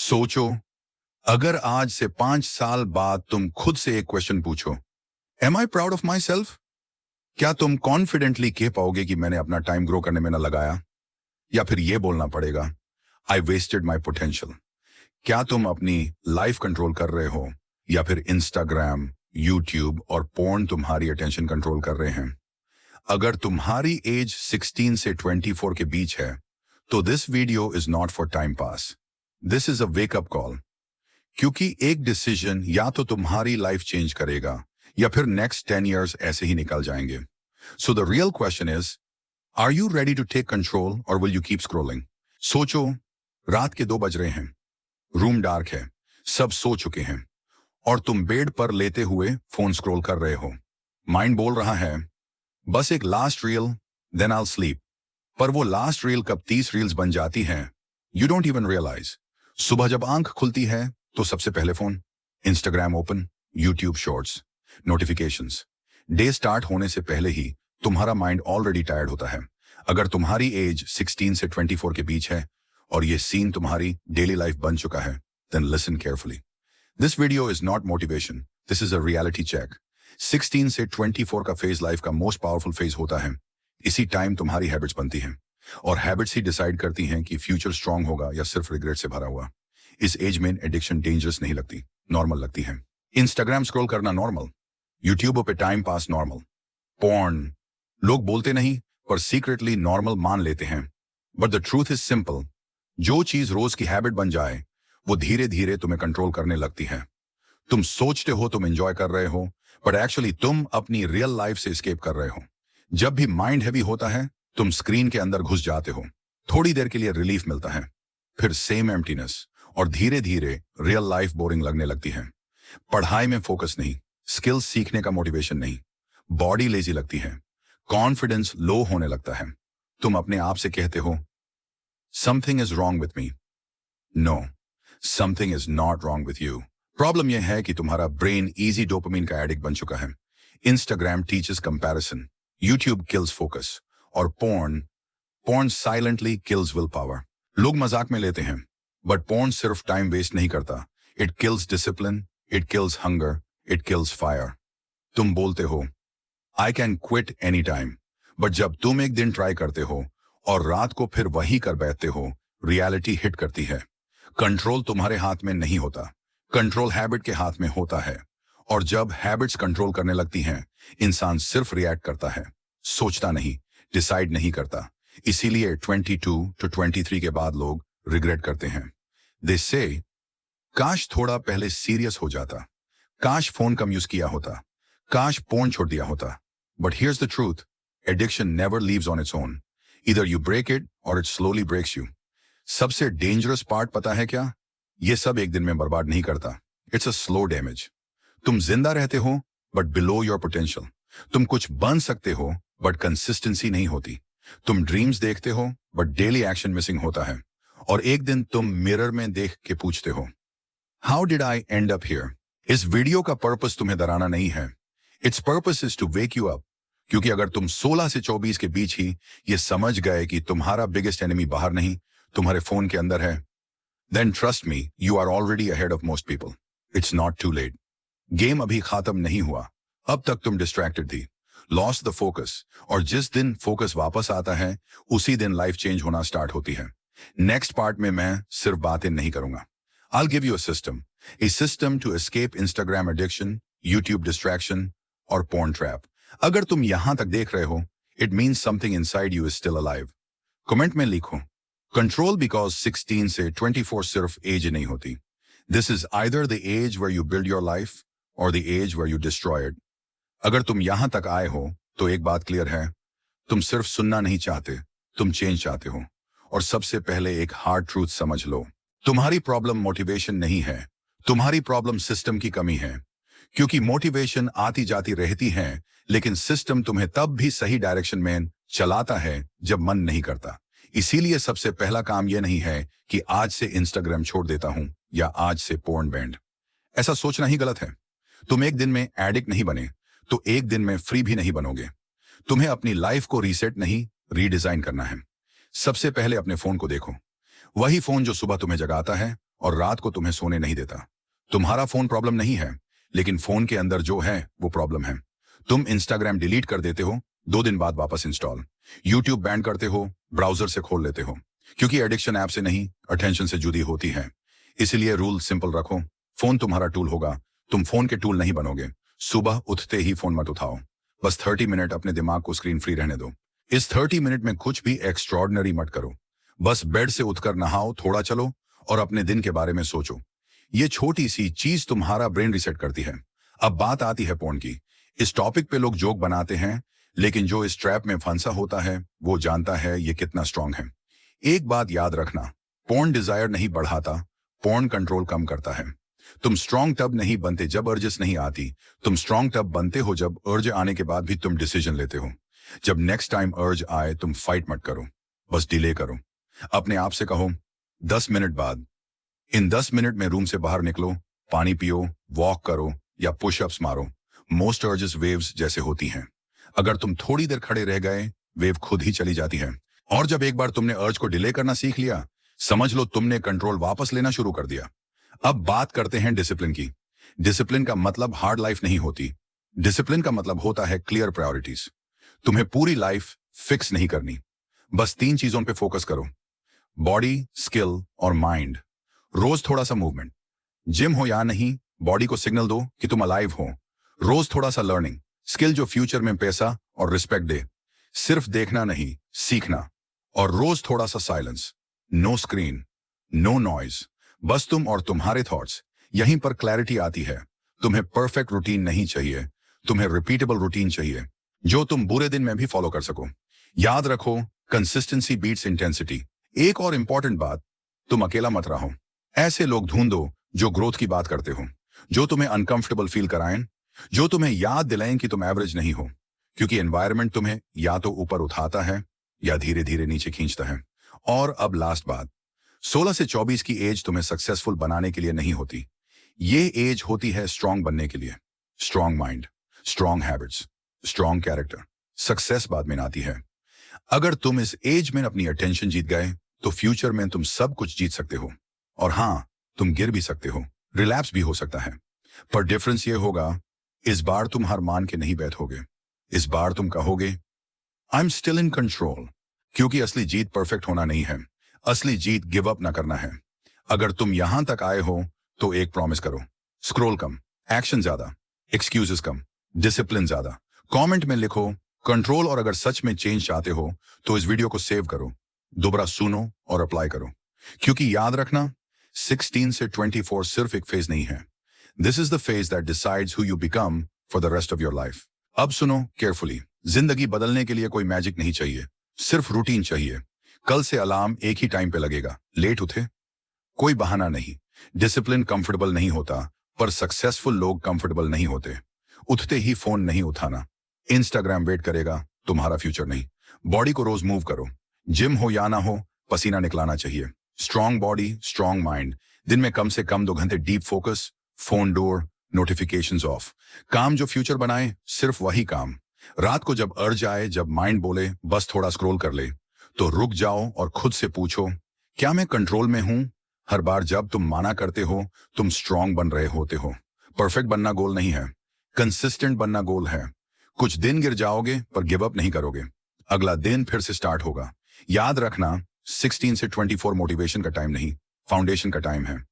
सोचो, अगर आज से 5 साल बाद तुम खुद से एक क्वेश्चन पूछो, am I proud of myself? क्या तुम कॉन्फिडेंटली कह पाओगे कि मैंने अपना टाइम ग्रो करने में ना लगाया? या फिर यह बोलना पड़ेगा, आई वेस्टेड माई पोटेंशियल? क्या तुम अपनी लाइफ कंट्रोल कर रहे हो या फिर इंस्टाग्राम, यूट्यूब और पोर्न तुम्हारी अटेंशन कंट्रोल कर रहे हैं? अगर तुम्हारी एज 16 से 24 के बीच है, तो this video is not for time pass. This is a wake up call. क्योंकि एक डिसीजन या तो तुम्हारी लाइफ चेंज करेगा या फिर नेक्स्ट 10 इयर्स ऐसे ही निकल जाएंगे। So the real question is, are you ready to take control और विल यू कीप स्क्रोलिंग? सोचो, रात के 2 बज रहे हैं, रूम डार्क है, सब सो चुके हैं और तुम बेड पर लेते हुए फोन स्क्रॉल कर रहे हो। माइंड बोल रहा है, बस एक last reel, then I will sleep. पर वो लास्ट रील कब 30 रील्स बन जाती हैं, यू डोंट इवन रियलाइज। सुबह जब आंख खुलती है तो सबसे पहले phone, Instagram open, YouTube shorts, notifications. Day start होने से पहले ही तुम्हारा माइंड ऑलरेडी टायर्ड होता है। अगर तुम्हारी एज 16 से 24 के बीच है और ये सीन तुम्हारी डेली लाइफ बन चुका है, then listen carefully. This video is not motivation, this is a reality check. 16 से 24 का फेज लाइफ का मोस्ट पावरफुल फेज होता है। इसी टाइम तुम्हारी हैबिट्स बनती हैं और हैबिट्स ही डिसाइड करती हैं कि फ्यूचर स्ट्रांग होगा या सिर्फ रिग्रेट से भरा हुआ। इस एज में एडिक्शन डेंजरस नहीं लगती, नॉर्मल लगती है। इंस्टाग्राम स्क्रॉल करना नॉर्मल, यूट्यूब पे टाइम पास नॉर्मल, पॉर्न लोग बोलते नहीं पर सीक्रेटली नॉर्मल मान लेते हैं। But the truth is simple, जो चीज रोज की हैबिट बन जाए वो धीरे धीरे तुम्हें कंट्रोल करने लगती है। तुम सोचते हो तुम एंजॉय कर रहे हो, बट एक्चुअली तुम अपनी रियल लाइफ से एस्केप कर रहे हो। जब भी माइंड हैवी होता है, तुम स्क्रीन के अंदर घुस जाते हो, थोड़ी देर के लिए रिलीफ मिलता है, फिर सेम एम्प्टीनेस और धीरे धीरे रियल लाइफ बोरिंग लगने लगती है। पढ़ाई में फोकस नहीं, स्किल्स सीखने का मोटिवेशन नहीं, बॉडी लेजी लगती है, कॉन्फिडेंस लो होने लगता है। तुम अपने आप से कहते हो, something is wrong with me. No, something is not wrong with you. Problem यह है कि तुम्हारा ब्रेन इजी डोपामिन का एडिक्ट बन चुका है। Instagram teaches comparison, YouTube kills focus और porn silently kills will power. लोग मजाक में लेते हैं, बट पोर्न सिर्फ टाइम वेस्ट नहीं करता, it kills discipline, it kills hunger, it kills fire. तुम बोलते हो, I can quit any time, but जब तुम एक दिन ट्राई करते हो और रात को फिर वही कर बैठते हो, रियलिटी हिट करती है। कंट्रोल तुम्हारे हाथ में नहीं होता, कंट्रोल हैबिट के हाथ में होता है। और जब हैबिट्स कंट्रोल करने लगती हैं, इंसान सिर्फ रिएक्ट करता है, सोचता नहीं, डिसाइड नहीं करता। इसीलिए 22 टू 23 के बाद लोग रिग्रेट करते हैं। दे से, काश थोड़ा पहले सीरियस हो जाता, काश फोन कम यूज किया होता, काश पोर्न छोड़ दिया होता। But here's the truth, addiction never leaves on its own, either you break it or it slowly breaks you. सबसे डेंजरस पार्ट पता है क्या? ये सब एक दिन में बर्बाद नहीं करता, इट्स अ स्लो डैमेज। तुम जिंदा रहते हो बट बिलो योर पोटेंशियल। तुम कुछ बन सकते हो बट कंसिस्टेंसी नहीं होती। तुम ड्रीम्स देखते हो बट डेली एक्शन मिसिंग होता है। और एक दिन तुम मिरर में देख के पूछते हो, how did I end up here? इस वीडियो का पर्पस तुम्हें डराना नहीं है, its purpose is to wake you up. क्योंकि अगर तुम 16 से 24 के बीच ही ये समझ गए कि तुम्हारा बिगेस्ट एनिमी बाहर नहीं, तुम्हारे फोन के अंदर है, then trust me, you are already ahead of most people. It's not too late. Game अभी खत्म नहीं हुआ, अब तक तुम डिस्ट्रैक्टेड थी, लॉस्ट द फोकस, और जिस दिन फोकस वापस आता है उसी दिन लाइफ चेंज होना स्टार्ट होती है। नेक्स्ट पार्ट में मैं सिर्फ बातें नहीं करूंगा, I'll give you a system to escape Instagram addiction, YouTube distraction और porn trap. अगर तुम यहां तक देख रहे हो, it means something inside you is still alive. Comment में लिखो, कंट्रोल बिकॉज 16 से 24 सिर्फ एज नहीं होती। This is either the age where you build your life और the age where you destroy it. अगर तुम यहां तक आए हो तो एक बात क्लियर है, तुम सिर्फ सुनना नहीं चाहते, तुम चेंज चाहते हो। और सबसे पहले एक हार्ड ट्रूथ समझ लो, तुम्हारी प्रॉब्लम मोटिवेशन नहीं है, तुम्हारी प्रॉब्लम सिस्टम की कमी है। क्योंकि मोटिवेशन आती जाती रहती है, लेकिन सिस्टम तुम्हें तब भी सही डायरेक्शन में चलाता है जब मन नहीं करता। इसीलिए सबसे पहला काम यह नहीं है कि आज से इंस्टाग्राम छोड़ देता हूं या आज से पोर्न बैंड। ऐसा सोचना ही गलत है। तुम एक दिन में एडिक्ट नहीं बने तो एक दिन में फ्री भी नहीं बनोगे। तुम्हें अपनी लाइफ को रीसेट नहीं, रीडिजाइन करना है। सबसे पहले अपने फोन को देखो, वही फोन जो सुबह तुम्हें जगाता है और रात को तुम्हें सोने नहीं देता। तुम्हारा फोन प्रॉब्लम नहीं है, लेकिन फोन के अंदर जो है वो प्रॉब्लम है। तुम इंस्टाग्राम डिलीट कर देते हो, 2 दिन बाद वापस इंस्टॉल। यूट्यूब बैन करते हो, ब्राउजर से खोल लेते हो, क्योंकि एडिक्शन ऐप से नहीं, अटेंशन से जुड़ी होती है। इसलिए रूल सिंपल रखो, फोन तुम्हारा टूल होगा, तुम फोन के टूल नहीं बनोगे। सुबह उठते ही फोन मत उठाओ, बस 30 मिनट अपने दिमाग को स्क्रीन फ्री रहने दो। इस 30 मिनट में कुछ भी एक्स्ट्रॉर्डिनरी मत करो, बस बेड से उठकर नहाओ, थोड़ा चलो और अपने दिन के बारे में सोचो। ये छोटी सी चीज तुम्हारा ब्रेन रिसेट करती है। अब बात आती है पोर्न की। इस टॉपिक पे लोग जोक बनाते हैं, लेकिन जो इस ट्रैप में फंसा होता है वो जानता है ये कितना स्ट्रांग है। एक बात याद रखना, पोर्न डिजायर नहीं बढ़ाता, पोर्न कंट्रोल कम करता है। तुम स्ट्रांग तब नहीं बनते जब अर्जेस नहीं आती, तुम स्ट्रांग तब बनते हो जब अर्ज आने के बाद भी तुम डिसीजन लेते हो। जब नेक्स्ट टाइम अर्ज आए तुम फाइट मत करो, बस डिले करो। अपने आप से कहो 10 मिनट बाद। इन 10 मिनट में रूम से बाहर निकलो, पानी पियो, वॉक करो या पुशअप्स मारो। मोस्ट अर्जेस वेव्स जैसे होती हैं। अगर तुम थोड़ी देर खड़े रह गए, वेव खुद ही चली जाती है। और जब एक बार तुमने अर्ज को डिले करना सीख लिया, समझ लो तुमने कंट्रोल वापस लेना शुरू कर दिया। अब बात करते हैं डिसिप्लिन की। डिसिप्लिन का मतलब हार्ड लाइफ नहीं होती। डिसिप्लिन का मतलब होता है क्लियर प्रायोरिटीज। तुम्हें पूरी लाइफ फिक्स नहीं करनी, बस 3 चीजों पे फोकस करो, बॉडी, स्किल और माइंड। रोज थोड़ा सा मूवमेंट, जिम हो या नहीं, बॉडी को सिग्नल दो कि तुम अलाइव हो। रोज थोड़ा सा लर्निंग, स्किल जो फ्यूचर में पैसा और रिस्पेक्ट दे। सिर्फ देखना नहीं, सीखना। और रोज थोड़ा सा silence, no screen, no noise, बस तुम और तुम्हारे थॉट्स। यहीं पर क्लैरिटी आती है। तुम्हें परफेक्ट रूटीन नहीं चाहिए, तुम्हें रिपीटेबल रूटीन चाहिए, जो तुम बुरे दिन में भी फॉलो कर सको। याद रखो, कंसिस्टेंसी बीट्स इंटेंसिटी। एक और इंपॉर्टेंट बात, तुम अकेला मत रहो। ऐसे लोग ढूंढो जो ग्रोथ की बात करते हो, जो तुम्हें अनकंफर्टेबल फील कराएं, जो तुम्हें याद दिलाएं कि तुम एवरेज नहीं हो। क्योंकि एनवायरनमेंट तुम्हें या तो ऊपर उठाता है या धीरे धीरे नीचे खींचता है। और अब लास्ट बात, 16 से 24 की एज तुम्हें सक्सेसफुल बनाने के लिए नहीं होती। ये एज होती है स्ट्रांग बनने के लिए। Strong mind, strong habits, strong character. Success बाद में आती है। अगर तुम इस एज में अपनी अटेंशन जीत गए तो फ्यूचर में तुम सब कुछ जीत सकते हो। और हाँ, तुम गिर भी सकते हो, रिलैप्स भी हो सकता है, पर डिफरेंस ये होगा, इस बार तुम हार मान के नहीं बैठोगे। इस बार तुम कहोगे I am still in control. क्योंकि असली जीत परफेक्ट होना नहीं है, असली जीत गिव अप ना करना है। अगर तुम यहां तक आए हो तो एक प्रॉमिस करो, स्क्रॉल कम, एक्शन ज्यादा, एक्सक्यूजेस कम, डिसिप्लिन ज्यादा। कमेंट में लिखो कंट्रोल, और अगर सच में चेंज चाहते हो तो इस वीडियो को सेव करो, दोबारा सुनो और अप्लाई करो। क्योंकि याद रखना, 16 से 24 सिर्फ एक फेज नहीं है। This is the phase that decides who you become for the rest of your life. अब सुनो केयरफुली, जिंदगी बदलने के लिए कोई मैजिक नहीं चाहिए, सिर्फ रूटीन चाहिए। कल से अलार्म एक ही टाइम पे लगेगा, लेट उठे, कोई बहाना नहीं। डिसिप्लिन कंफर्टेबल नहीं होता, पर सक्सेसफुल लोग कंफर्टेबल नहीं होते। उठते ही फोन नहीं उठाना, इंस्टाग्राम वेट करेगा, तुम्हारा फ्यूचर नहीं। बॉडी को रोज मूव करो, जिम हो या ना हो, पसीना निकलाना चाहिए। Strong body, strong mind. दिन में कम से कम 2 घंटे deep focus, phone door, notifications of. काम जो फ्यूचर बनाए, सिर्फ वही काम। रात को जब अर्ज आए, जब माइंड बोले बस थोड़ा स्क्रॉल कर ले, तो रुक जाओ और खुद से पूछो, क्या मैं कंट्रोल में हूं? हर बार जब तुम माना करते हो, तुम स्ट्रांग बन रहे होते हो। परफेक्ट बनना गोल नहीं है, कंसिस्टेंट बनना गोल है। कुछ दिन गिर जाओगे पर गिव अप नहीं करोगे, अगला दिन फिर से स्टार्ट होगा। याद रखना, 16 से 24 मोटिवेशन का टाइम नहीं, फाउंडेशन का टाइम है।